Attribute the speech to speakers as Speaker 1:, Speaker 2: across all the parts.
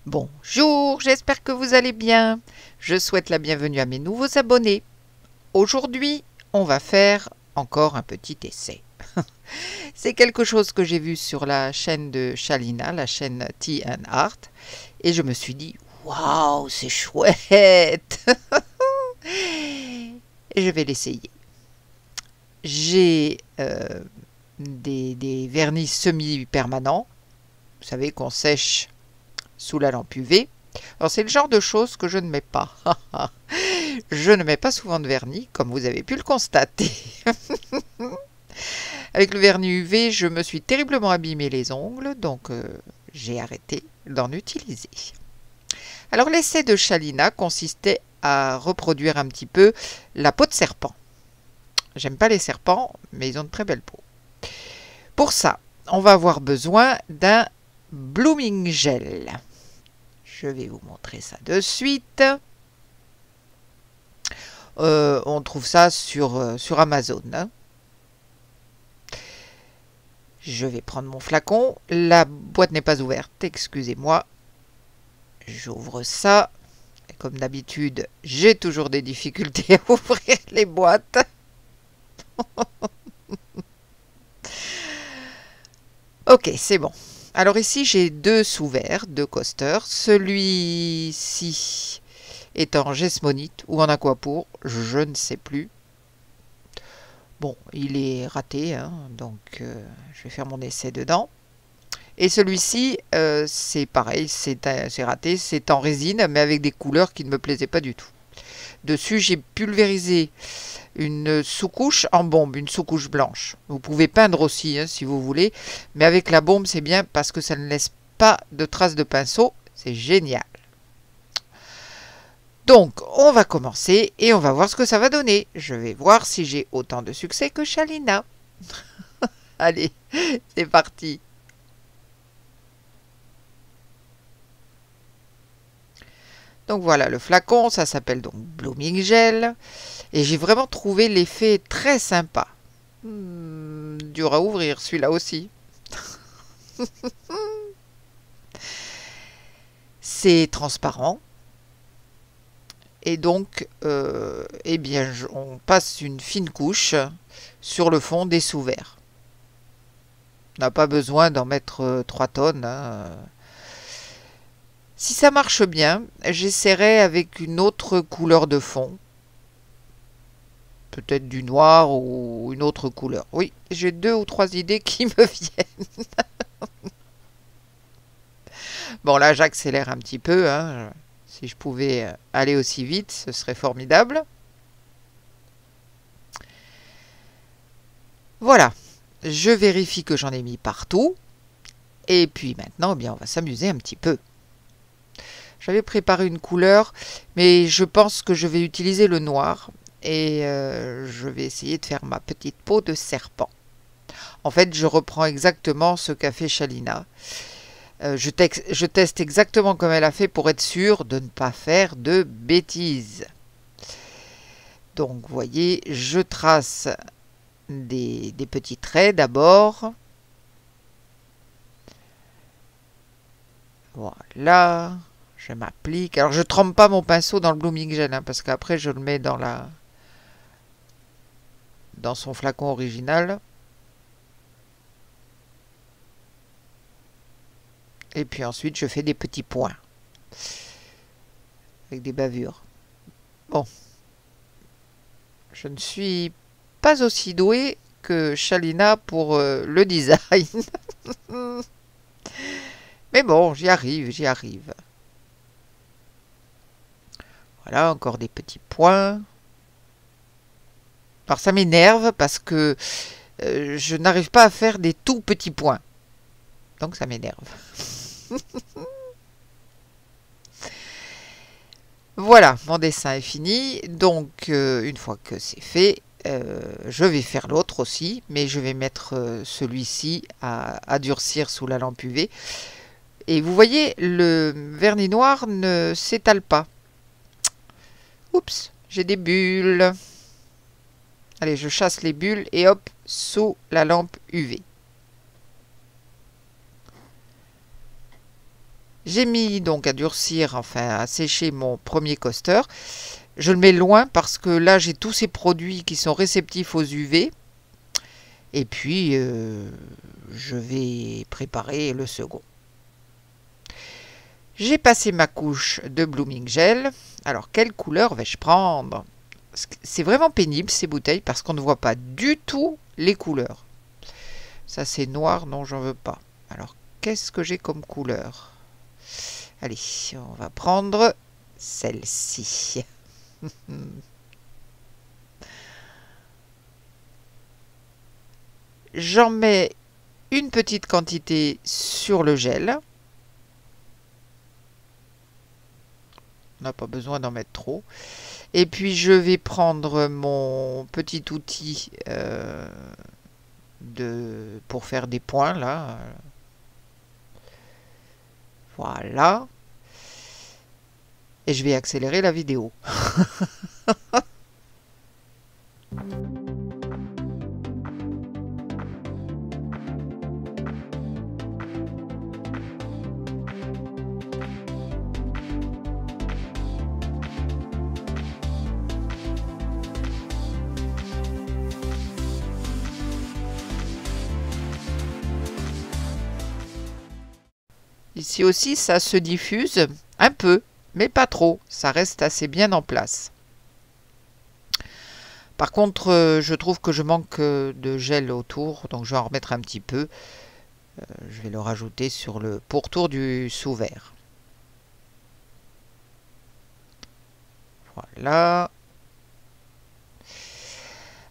Speaker 1: Bonjour, j'espère que vous allez bien. Je souhaite la bienvenue à mes nouveaux abonnés. Aujourd'hui, on va faire encore un petit essai. C'est quelque chose que j'ai vu sur la chaîne de Shalina, la chaîne Tea and Art, et je me suis dit, waouh, c'est chouette. Et je vais l'essayer. J'ai des vernis semi-permanents, vous savez, qu'on sèche sous la lampe UV. Alors c'est le genre de choses que je ne mets pas. Je ne mets pas souvent de vernis, comme vous avez pu le constater. Avec le vernis UV, je me suis terriblement abîmé les ongles, donc j'ai arrêté d'en utiliser. Alors l'essai de Shalina consistait à reproduire un petit peu la peau de serpent. J'aime pas les serpents, mais ils ont de très belles peaux. Pour ça, on va avoir besoin d'un blooming gel. Je vais vous montrer ça de suite. On trouve ça sur Amazon. Hein. Je vais prendre mon flacon. La boîte n'est pas ouverte, excusez-moi. J'ouvre ça. Et comme d'habitude, j'ai toujours des difficultés à ouvrir les boîtes. Ok, c'est bon. Alors ici, j'ai deux sous-verts, deux coasters. Celui-ci est en Jesmonite ou en aquapour, je ne sais plus. Bon, il est raté, hein, donc je vais faire mon essai dedans. Et celui-ci, c'est pareil, c'est raté, c'est en résine, mais avec des couleurs qui ne me plaisaient pas du tout. Dessus, j'ai pulvérisé une sous-couche en bombe, une sous-couche blanche. Vous pouvez peindre aussi, hein, si vous voulez, mais avec la bombe, c'est bien parce que ça ne laisse pas de traces de pinceau. C'est génial. Donc, on va commencer et on va voir ce que ça va donner. Je vais voir si j'ai autant de succès que Shalina. Allez, c'est parti. Donc voilà le flacon, ça s'appelle donc Blooming Gel. Et j'ai vraiment trouvé l'effet très sympa. Dur à ouvrir celui-là aussi. C'est transparent. Et donc, eh bien, on passe une fine couche sur le fond des sous-verts. On n'a pas besoin d'en mettre 3 tonnes. Hein. Si ça marche bien, j'essaierai avec une autre couleur de fond. Peut-être du noir ou une autre couleur. Oui, j'ai 2 ou 3 idées qui me viennent. Bon, là, j'accélère un petit peu. Hein. Si je pouvais aller aussi vite, ce serait formidable. Voilà. Je vérifie que j'en ai mis partout. Et puis maintenant, eh bien, on va s'amuser un petit peu. J'avais préparé une couleur, mais je pense que je vais utiliser le noir. Et je vais essayer de faire ma petite peau de serpent. En fait, je reprends exactement ce qu'a fait Shalina. Je teste exactement comme elle a fait pour être sûre de ne pas faire de bêtises. Donc, vous voyez, je trace des petits traits d'abord. Voilà, je m'applique. Alors, je ne trempe pas mon pinceau dans le blooming gel, hein, parce qu'après, je le mets dans son flacon original. Et puis ensuite, je fais des petits points avec des bavures. Bon, je ne suis pas aussi douée que Shalina pour le design. Mais bon, j'y arrive, j'y arrive. Voilà, encore des petits points. Alors ça m'énerve parce que je n'arrive pas à faire des tout petits points. Donc ça m'énerve. Voilà, mon dessin est fini. Donc une fois que c'est fait, je vais faire l'autre aussi. Mais je vais mettre celui-ci à durcir sous la lampe UV. Et vous voyez, le vernis noir ne s'étale pas. Oups, j'ai des bulles. Allez, je chasse les bulles et hop, sous la lampe UV. J'ai mis donc à durcir, enfin à sécher mon premier coaster. Je le mets loin parce que là j'ai tous ces produits qui sont réceptifs aux UV. Et puis je vais préparer le second. J'ai passé ma couche de Blooming Gel. Alors quelle couleur vais-je prendre? C'est vraiment pénible ces bouteilles parce qu'on ne voit pas du tout les couleurs. Ça c'est noir, non j'en veux pas. Alors qu'est-ce que j'ai comme couleur? Allez, on va prendre celle-ci. J'en mets une petite quantité sur le gel. On n'a pas besoin d'en mettre trop. Et puis je vais prendre mon petit outil pour faire des points là. Voilà. Et je vais accélérer la vidéo. Ici aussi, ça se diffuse un peu, mais pas trop. Ça reste assez bien en place. Par contre, je trouve que je manque de gel autour, donc je vais en remettre un petit peu. Je vais le rajouter sur le pourtour du sous-verre. Voilà.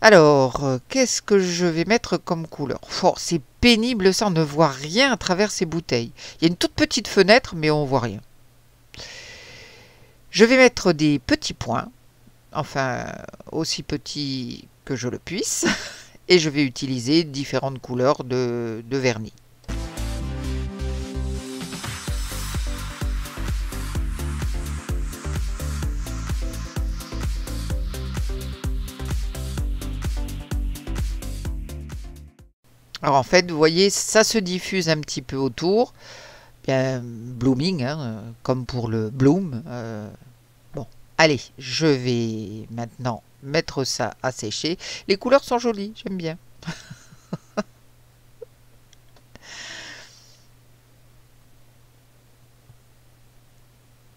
Speaker 1: Alors, qu'est-ce que je vais mettre comme couleur? Oh, c'est pénible ça, on ne voit rien à travers ces bouteilles. Il y a une toute petite fenêtre, mais on ne voit rien. Je vais mettre des petits points, enfin aussi petits que je le puisse, et je vais utiliser différentes couleurs de vernis. Alors en fait, vous voyez, ça se diffuse un petit peu autour. Bien, blooming, hein, comme pour le bloom. Bon, allez, je vais maintenant mettre ça à sécher. Les couleurs sont jolies, j'aime bien.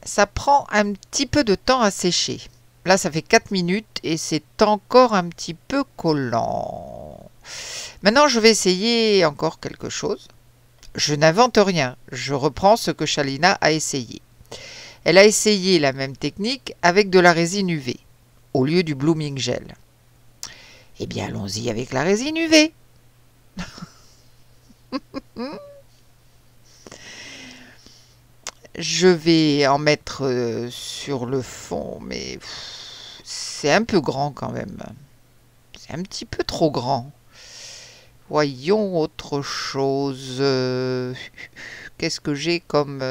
Speaker 1: Ça prend un petit peu de temps à sécher. Là, ça fait 4 minutes et c'est encore un petit peu collant. Maintenant, je vais essayer encore quelque chose. Je n'invente rien, je reprends ce que Shalina a essayé. Elle a essayé la même technique avec de la résine UV, au lieu du Blooming Gel. Eh bien, allons-y avec la résine UV. Je vais en mettre sur le fond, mais c'est un peu grand quand même. C'est un petit peu trop grand. Voyons autre chose. Qu'est-ce que j'ai comme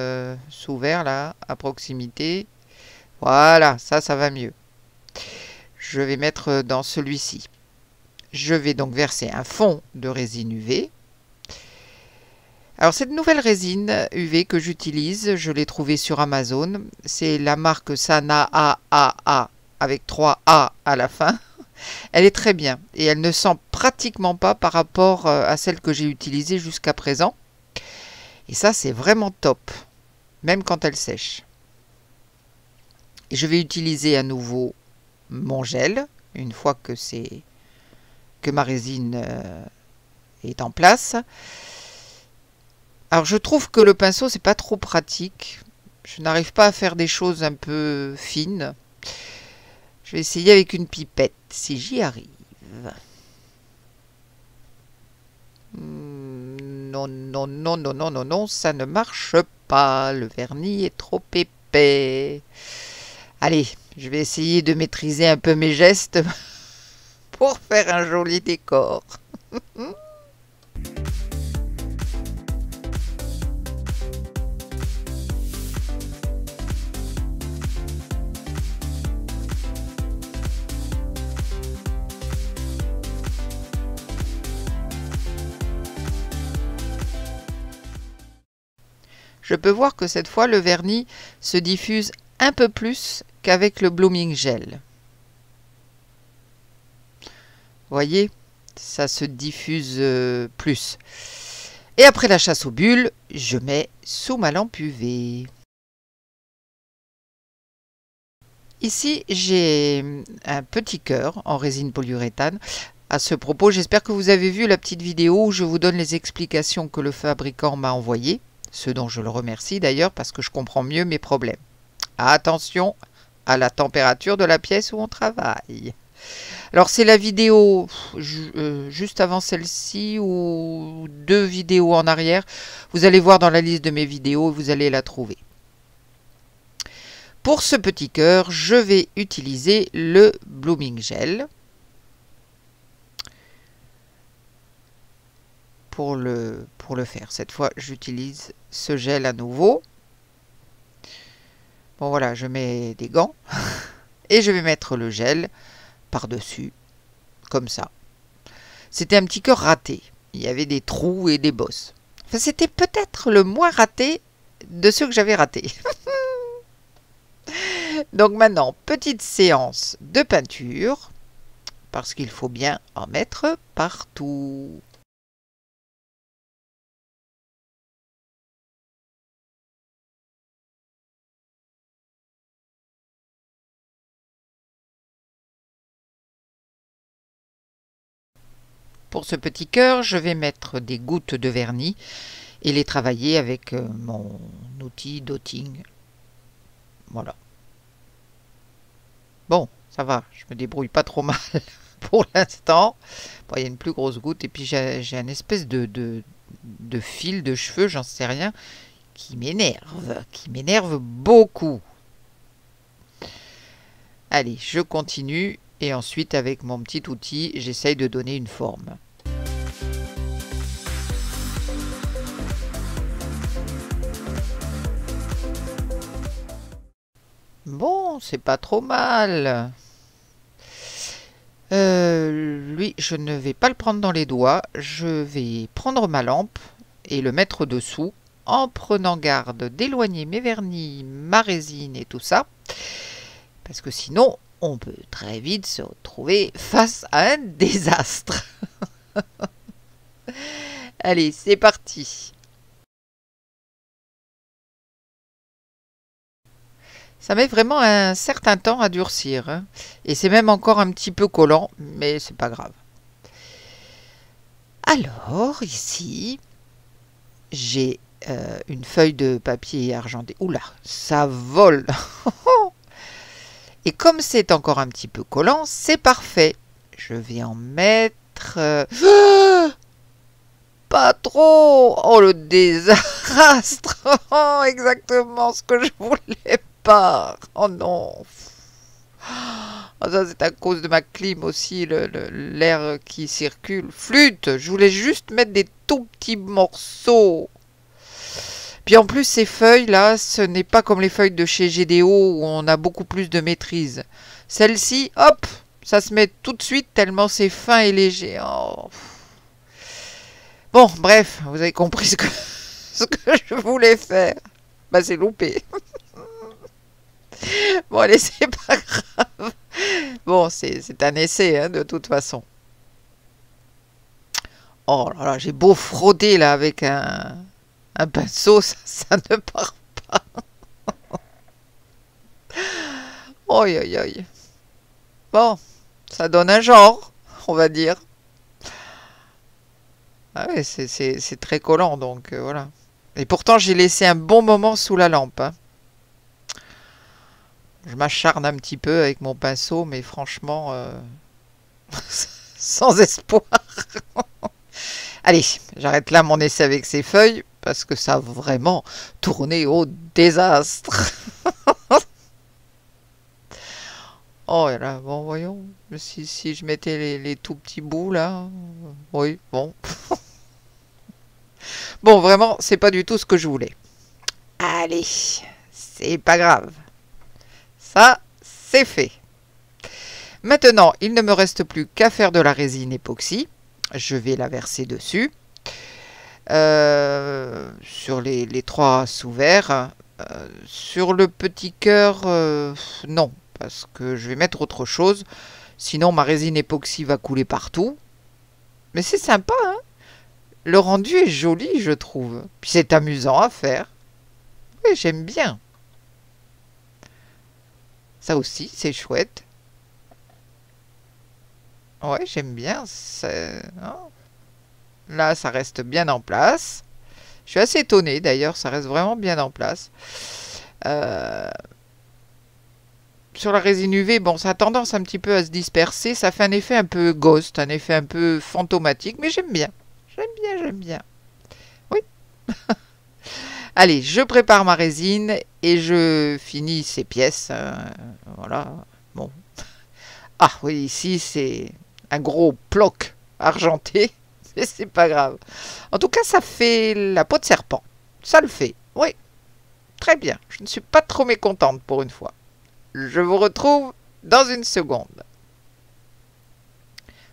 Speaker 1: sous-verre là, à proximité? Voilà, ça va mieux. Je vais mettre dans celui-ci. Je vais donc verser un fond de résine UV. Alors cette nouvelle résine UV que j'utilise, je l'ai trouvée sur Amazon. C'est la marque Sana AAA avec 3 A à la fin. Elle est très bien et elle ne sent pratiquement pas par rapport à celle que j'ai utilisée jusqu'à présent. Et ça, c'est vraiment top, même quand elle sèche. Et je vais utiliser à nouveau mon gel, une fois que ma résine est en place. Alors je trouve que le pinceau, c'est pas trop pratique. Je n'arrive pas à faire des choses un peu fines. Je vais essayer avec une pipette, si j'y arrive. Non, non, non, non, non, non, non, ça ne marche pas. Le vernis est trop épais. Allez, je vais essayer de maîtriser un peu mes gestes pour faire un joli décor. je peux voir que cette fois le vernis se diffuse un peu plus qu'avec le Blooming Gel. Voyez, ça se diffuse plus. Et après la chasse aux bulles, je mets sous ma lampe UV. Ici, j'ai un petit cœur en résine polyuréthane. À ce propos, j'espère que vous avez vu la petite vidéo où je vous donne les explications que le fabricant m'a envoyées, ce dont je le remercie d'ailleurs parce que je comprends mieux mes problèmes. Attention à la température de la pièce où on travaille. Alors c'est la vidéo juste avant celle-ci ou 2 vidéos en arrière. Vous allez voir dans la liste de mes vidéos et vous allez la trouver. Pour ce petit cœur, je vais utiliser le Blooming Gel. Pour le faire. Cette fois, j'utilise ce gel à nouveau. Bon voilà, je mets des gants et je vais mettre le gel par-dessus, comme ça. C'était un petit cœur raté. Il y avait des trous et des bosses. Enfin, c'était peut-être le moins raté de ceux que j'avais ratés. Donc maintenant, petite séance de peinture, parce qu'il faut bien en mettre partout. Pour ce petit cœur, je vais mettre des gouttes de vernis et les travailler avec mon outil dotting. Voilà. Bon, ça va, je me débrouille pas trop mal pour l'instant. Bon, il y a une plus grosse goutte et puis j'ai un espèce de fil de cheveux, j'en sais rien, qui m'énerve beaucoup. Allez, je continue et ensuite avec mon petit outil, j'essaye de donner une forme. Bon, c'est pas trop mal. Lui, je ne vais pas le prendre dans les doigts. Je vais prendre ma lampe et le mettre dessous en prenant garde d'éloigner mes vernis, ma résine et tout ça. Parce que sinon, on peut très vite se retrouver face à un désastre. Allez, c'est parti. Ça met vraiment un certain temps à durcir, hein. Et c'est même encore un petit peu collant, mais c'est pas grave. Alors, ici, j'ai une feuille de papier argenté. Oula, ça vole. Et comme c'est encore un petit peu collant, c'est parfait. Je vais en mettre... pas trop. Oh, le désastre. Oh, exactement ce que je voulais pas. Oh non. Oh, ça, c'est à cause de ma clim aussi, l'air qui circule. Flûte, je voulais juste mettre des tout petits morceaux. Puis en plus, ces feuilles-là, ce n'est pas comme les feuilles de chez GDO où on a beaucoup plus de maîtrise. Celle-ci, hop, ça se met tout de suite tellement c'est fin et léger. Oh. Bon, bref, vous avez compris ce que je voulais faire. Bah, c'est loupé. Bon, allez, c'est pas grave. Bon, c'est un essai, hein, de toute façon. Oh là là, j'ai beau frotter là avec un pinceau, ça ne part pas. Oi, oi, oi. Bon, ça donne un genre, on va dire. Ah ouais, c'est très collant, donc voilà. Et pourtant, j'ai laissé un bon moment sous la lampe, hein. Je m'acharne un petit peu avec mon pinceau, mais franchement, sans espoir. Allez, j'arrête là mon essai avec ces feuilles, parce que ça a vraiment tourné au désastre. Oh là, bon, voyons, si je mettais les tout petits bouts, là, oui, bon. Bon, vraiment, c'est pas du tout ce que je voulais. Allez, c'est pas grave. Ça, c'est fait. Maintenant, il ne me reste plus qu'à faire de la résine époxy. Je vais la verser dessus. sur les trois sous-verts. Sur le petit cœur, non, parce que je vais mettre autre chose. Sinon, ma résine époxy va couler partout. Mais c'est sympa, hein? Le rendu est joli, je trouve. Puis c'est amusant à faire. Oui, j'aime bien. Ça aussi, c'est chouette. Ouais, j'aime bien. Hein. Là, ça reste bien en place. Je suis assez étonnée d'ailleurs, ça reste vraiment bien en place. Euh, Sur la résine UV, bon, ça a tendance un petit peu à se disperser. Ça fait un effet un peu ghost, un effet un peu fantomatique, mais j'aime bien. J'aime bien, j'aime bien. Oui. Allez, je prépare ma résine et je finis ces pièces. Voilà. Bon. Ah oui, ici, c'est un gros ploc argenté. Mais c'est pas grave. En tout cas, ça fait la peau de serpent. Ça le fait. Oui, très bien. Je ne suis pas trop mécontente pour une fois. Je vous retrouve dans une seconde.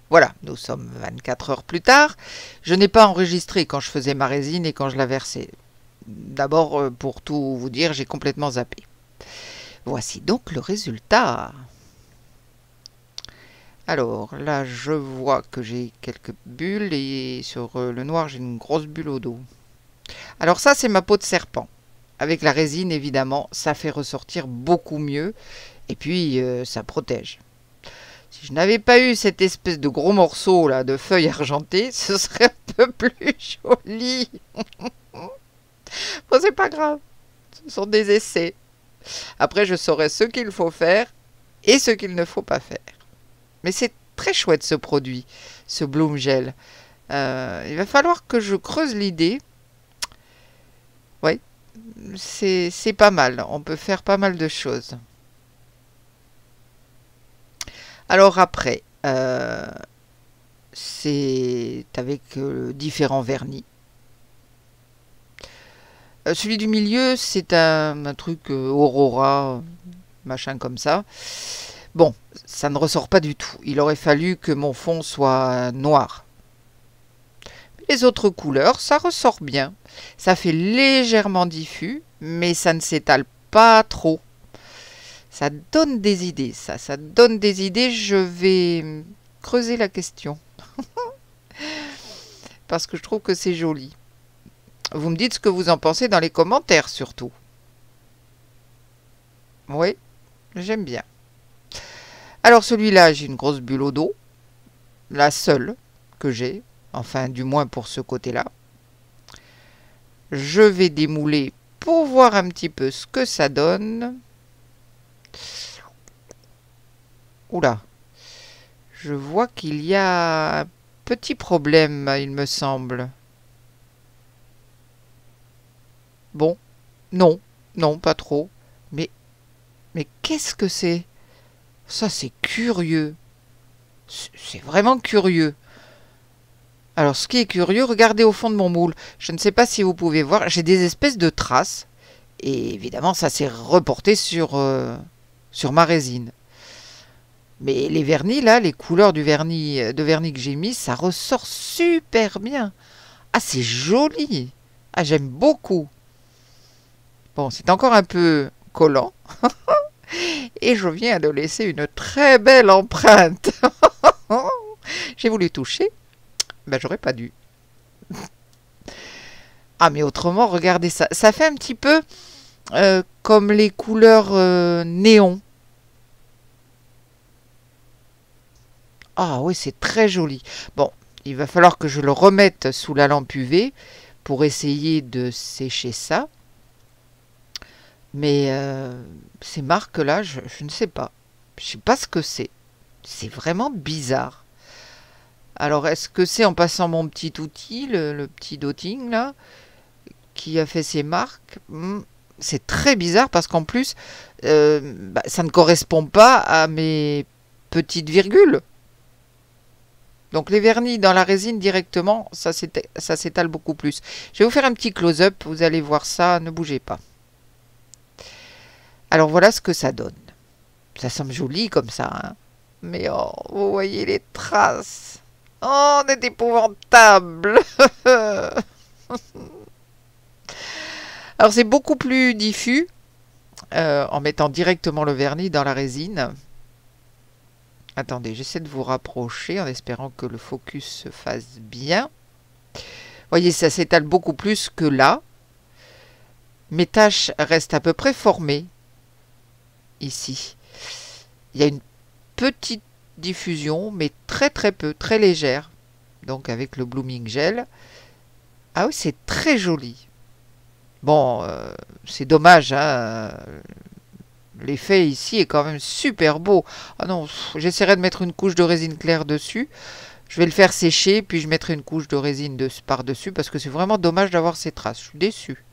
Speaker 1: Voilà, nous sommes 24 heures plus tard. Je n'ai pas enregistré quand je faisais ma résine et quand je la versais. D'abord, pour tout vous dire, j'ai complètement zappé. Voici donc le résultat. Alors là, je vois que j'ai quelques bulles et sur le noir, j'ai une grosse bulle au dos. Alors ça, c'est ma peau de serpent. Avec la résine, évidemment, ça fait ressortir beaucoup mieux. Et puis, ça protège. Si je n'avais pas eu cette espèce de gros morceau là de feuilles argentées, ce serait un peu plus joli. Bon, c'est pas grave. Ce sont des essais. Après, je saurai ce qu'il faut faire et ce qu'il ne faut pas faire. Mais c'est très chouette ce produit, ce Bloom Gel. Il va falloir que je creuse l'idée. Oui, c'est pas mal. On peut faire pas mal de choses. Alors après, c'est avec différents vernis. Celui du milieu, c'est un truc Aurora, machin comme ça. Bon, ça ne ressort pas du tout. Il aurait fallu que mon fond soit noir. Les autres couleurs, ça ressort bien. Ça fait légèrement diffus, mais ça ne s'étale pas trop. Ça donne des idées, ça donne des idées. Je vais creuser la question. Parce que je trouve que c'est joli. Vous me dites ce que vous en pensez dans les commentaires surtout. Oui, j'aime bien. Alors celui-là, j'ai une grosse bulle au dos. La seule que j'ai. Enfin, du moins pour ce côté-là. Je vais démouler pour voir un petit peu ce que ça donne. Oula. Je vois qu'il y a un petit problème, il me semble. Bon, non, non, pas trop. Mais qu'est-ce que c'est? Ça, c'est curieux. C'est vraiment curieux. Alors, ce qui est curieux, regardez au fond de mon moule. Je ne sais pas si vous pouvez voir, j'ai des espèces de traces. Et évidemment, ça s'est reporté sur ma résine. Mais les vernis, là, les couleurs du vernis, de vernis que j'ai mis, ça ressort super bien. Ah, c'est joli. Ah, j'aime beaucoup. Bon, c'est encore un peu collant. Et je viens de laisser une très belle empreinte. J'ai voulu toucher. Ben, j'aurais pas dû. Ah, mais autrement, regardez ça. Ça fait un petit peu comme les couleurs néon. Ah oui, c'est très joli. Bon, il va falloir que je le remette sous la lampe UV pour essayer de sécher ça. Mais ces marques-là, je ne sais pas. Je ne sais pas ce que c'est. C'est vraiment bizarre. Alors, est-ce que c'est en passant mon petit outil, le petit dotting, là, qui a fait ces marques? C'est très bizarre parce qu'en plus, ça ne correspond pas à mes petites virgules. Donc les vernis dans la résine directement, ça s'étale beaucoup plus. Je vais vous faire un petit close-up, vous allez voir ça, ne bougez pas. Alors voilà ce que ça donne. Ça semble joli comme ça, hein. Mais oh, vous voyez les traces. Oh, c'est épouvantable. Alors c'est beaucoup plus diffus en mettant directement le vernis dans la résine. Attendez, j'essaie de vous rapprocher en espérant que le focus se fasse bien. Vous voyez, ça s'étale beaucoup plus que là. Mes taches restent à peu près formées ici. Il y a une petite diffusion, mais très peu, très légère. Donc avec le Blooming Gel. Ah oui, c'est très joli. Bon, c'est dommage, hein. L'effet ici est quand même super beau. Ah non, j'essaierai de mettre une couche de résine claire dessus. Je vais le faire sécher, puis je mettrai une couche de résine par-dessus, parce que c'est vraiment dommage d'avoir ces traces. Je suis déçue.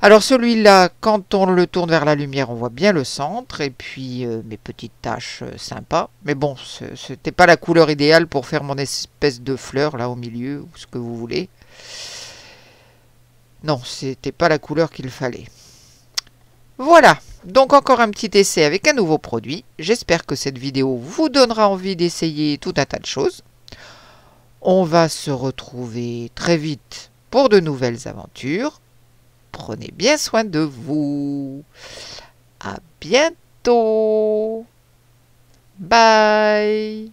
Speaker 1: Alors celui-là, quand on le tourne vers la lumière, on voit bien le centre, et puis mes petites taches sympas. Mais bon, c'était pas la couleur idéale pour faire mon espèce de fleur, là au milieu, ou ce que vous voulez. Non, c'était pas la couleur qu'il fallait. Voilà, donc encore un petit essai avec un nouveau produit. J'espère que cette vidéo vous donnera envie d'essayer tout un tas de choses. On va se retrouver très vite pour de nouvelles aventures. Prenez bien soin de vous. À bientôt. Bye.